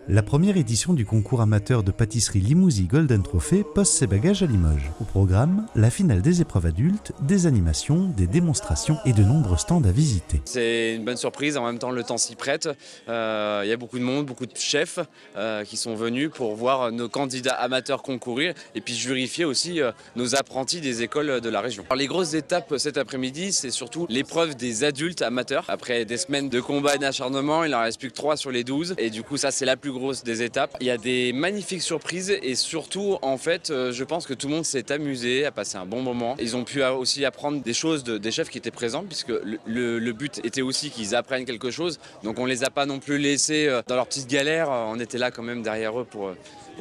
La première édition du concours amateur de pâtisserie Limousin Golden Trophy pose ses bagages à Limoges. Au programme, la finale des épreuves adultes, des animations, des démonstrations et de nombreux stands à visiter. C'est une bonne surprise, en même temps le temps s'y prête. Il y a beaucoup de monde, beaucoup de chefs qui sont venus pour voir nos candidats amateurs concourir et puis vérifier aussi nos apprentis des écoles de la région. Alors, les grosses étapes cet après-midi, c'est surtout l'épreuve des adultes amateurs. Après des semaines de combat et d'acharnement, il n'en reste plus que 3 sur les 12 et du coup ça c'est la plus grosse des étapes. Il y a des magnifiques surprises et surtout en fait je pense que tout le monde s'est amusé, a passé un bon moment. Ils ont pu aussi apprendre des choses des chefs qui étaient présents puisque le but était aussi qu'ils apprennent quelque chose. Donc on les a pas non plus laissés dans leurs petites galères, on était là quand même derrière eux pour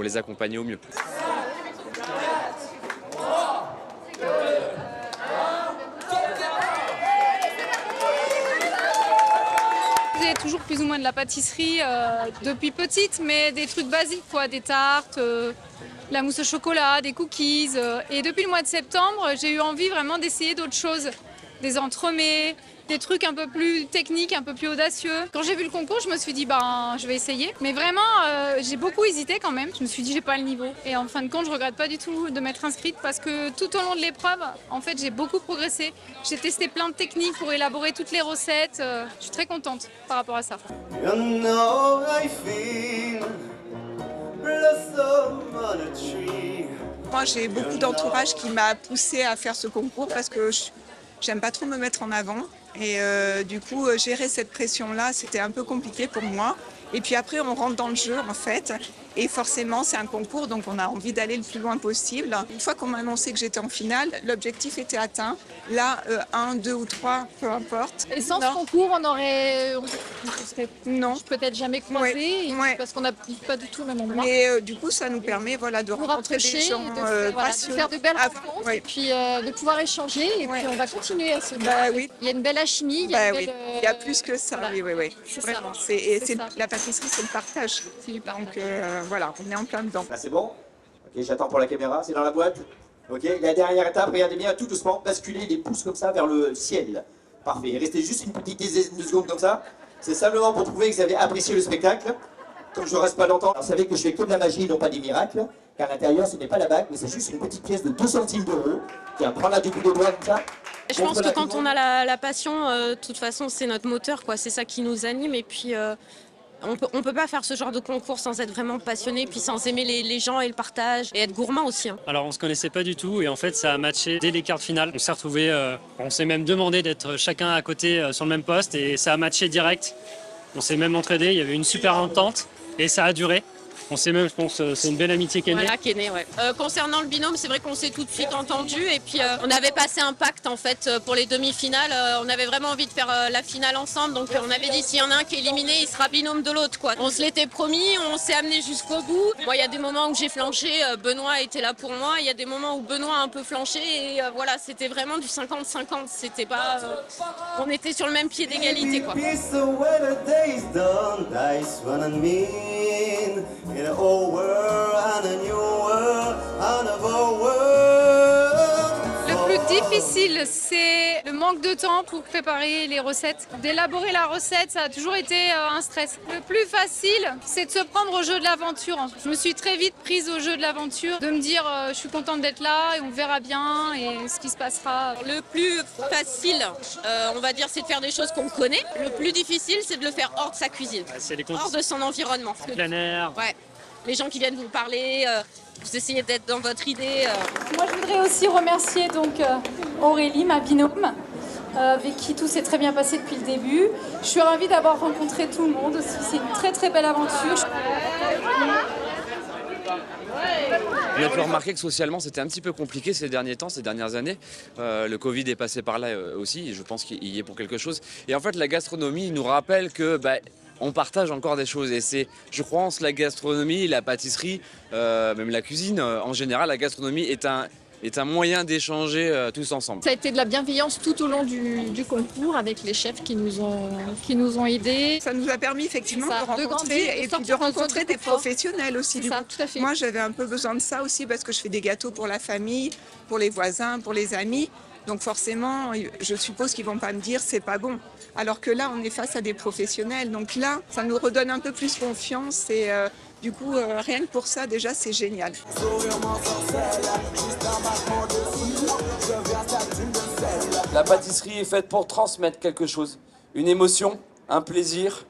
les accompagner au mieux. J'ai toujours plus ou moins de la pâtisserie depuis petite, mais des trucs basiques, quoi, des tartes, la mousse au chocolat, des cookies. Et depuis le mois de septembre, j'ai eu envie vraiment d'essayer d'autres choses, des entremets, des trucs un peu plus techniques, un peu plus audacieux. Quand j'ai vu le concours, je me suis dit, je vais essayer. Mais vraiment, j'ai beaucoup hésité quand même. Je me suis dit, j'ai pas le niveau. Et en fin de compte, je regrette pas du tout de m'être inscrite parce que tout au long de l'épreuve, en fait, j'ai beaucoup progressé. J'ai testé plein de techniques pour élaborer toutes les recettes. Je suis très contente par rapport à ça. Moi, j'ai beaucoup d'entourage qui m'a poussée à faire ce concours parce que j'aime pas trop me mettre en avant. Et du coup, gérer cette pression-là, c'était un peu compliqué pour moi. Et puis après, on rentre dans le jeu, en fait. Et forcément, c'est un concours, donc on a envie d'aller le plus loin possible. Une fois qu'on m'a annoncé que j'étais en finale, l'objectif était atteint. Là, 1, 2 ou 3, peu importe. Et sans ce concours, on serait peut-être jamais croisés, parce qu'on n'a pas du tout le même endroit. Mais du coup, ça nous permet de rencontrer des gens de faire de belles rencontres, et puis de pouvoir échanger. Et puis on va continuer à se battre. Oui. Il y a une belle alchimie. Il y a plus que ça. Voilà. Oui. Vraiment. La pâtisserie, c'est le partage. C'est du partage. Donc voilà, on est en plein dedans. Là, c'est bon. Ok, j'attends pour la caméra. C'est dans la boîte. Ok, la dernière étape, regardez bien, tout doucement, basculez les pouces comme ça vers le ciel. Parfait. Restez juste une petite dizaine de secondes comme ça. C'est simplement pour prouver que vous avez apprécié le spectacle. Comme je ne reste pas longtemps, vous savez que je fais que de la magie, non pas des miracles. Car à l'intérieur, ce n'est pas la bague, mais c'est juste une petite pièce de 2 centimes d'euros. Tiens, prends-la du bout des doigts comme ça. Je pense que quand on a la passion, de toute façon, c'est notre moteur, quoi. C'est ça qui nous anime. Et puis, on peut pas faire ce genre de concours sans être vraiment passionné, puis sans aimer les gens et le partage, et être gourmand aussi. Alors, on se connaissait pas du tout, et en fait, ça a matché dès les quarts de finale. On s'est retrouvés, on s'est même demandé d'être chacun à côté sur le même poste, et ça a matché direct. On s'est même entraidés, il y avait une super entente, et ça a duré. On sait même, je pense, c'est une belle amitié qui est née. Voilà, qui est née, ouais. Concernant le binôme, c'est vrai qu'on s'est tout de suite entendu et puis on avait passé un pacte en fait pour les demi-finales. On avait vraiment envie de faire la finale ensemble, donc on avait dit s'il y en a un qui est éliminé, il sera binôme de l'autre, quoi. On se l'était promis, on s'est amené jusqu'au bout. Moi, il y a des moments où j'ai flanché, Benoît était là pour moi. Il y a des moments où Benoît a un peu flanché et voilà, c'était vraiment du 50-50. C'était pas, on était sur le même pied d'égalité, quoi. In a old world and a new world and a old world. Le plus difficile, c'est le manque de temps pour préparer les recettes. D'élaborer la recette, ça a toujours été un stress. Le plus facile, c'est de se prendre au jeu de l'aventure. Je me suis très vite prise au jeu de l'aventure, de me dire je suis contente d'être là et on verra bien et ce qui se passera. Le plus facile, on va dire, c'est de faire des choses qu'on connaît. Le plus difficile, c'est de le faire hors de sa cuisine, hors de son environnement. Plein air. Ouais. Les gens qui viennent vous parler, vous essayez d'être dans votre idée. Moi, je voudrais aussi remercier Aurélie, ma binôme, avec qui tout s'est très bien passé depuis le début. Je suis ravie d'avoir rencontré tout le monde aussi. C'est une très très belle aventure. On a pu remarquer que socialement c'était un petit peu compliqué ces derniers temps, ces dernières années. Le Covid est passé par là aussi et je pense qu'il y est pour quelque chose. Et en fait la gastronomie nous rappelle que on partage encore des choses et c'est, je pense, la gastronomie, la pâtisserie, même la cuisine en général, la gastronomie est un moyen d'échanger tous ensemble. Ça a été de la bienveillance tout au long du concours avec les chefs qui nous ont aidés. Ça nous a permis effectivement de rencontrer des professionnels aussi. C'est ça, tout à fait. Moi, j'avais un peu besoin de ça aussi parce que je fais des gâteaux pour la famille, pour les voisins, pour les amis. Donc forcément, je suppose qu'ils vont pas me dire c'est pas bon. Alors que là, on est face à des professionnels. Donc là, ça nous redonne un peu plus confiance et du coup, rien que pour ça, déjà, c'est génial. La pâtisserie est faite pour transmettre quelque chose, une émotion, un plaisir,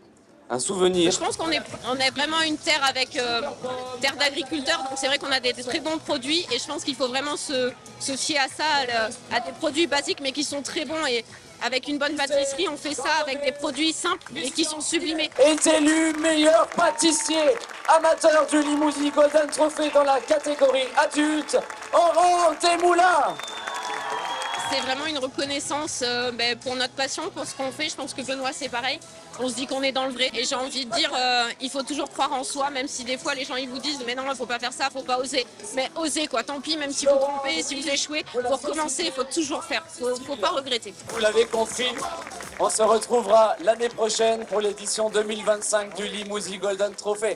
un souvenir. Je pense qu'on est vraiment une terre avec terre d'agriculteurs, donc c'est vrai qu'on a des très bons produits et je pense qu'il faut vraiment se fier à ça, à des produits basiques mais qui sont très bons et avec une bonne pâtisserie, on fait ça avec des produits simples et qui sont sublimés. Est élu meilleur pâtissier amateur du Limousin Golden Trophy dans la catégorie adulte, Oran Temoula. C'est vraiment une reconnaissance pour notre passion, pour ce qu'on fait. Je pense que Benoît, c'est pareil. On se dit qu'on est dans le vrai. Et j'ai envie de dire, il faut toujours croire en soi, même si des fois les gens ils vous disent mais non, il faut pas faire ça, faut pas oser. Mais osez quoi, tant pis, même si vous trompez, si vous échouez, pour recommencer, il faut toujours faire. Faut pas regretter. Vous l'avez compris, on se retrouvera l'année prochaine pour l'édition 2025 du Limousin Golden Trophy.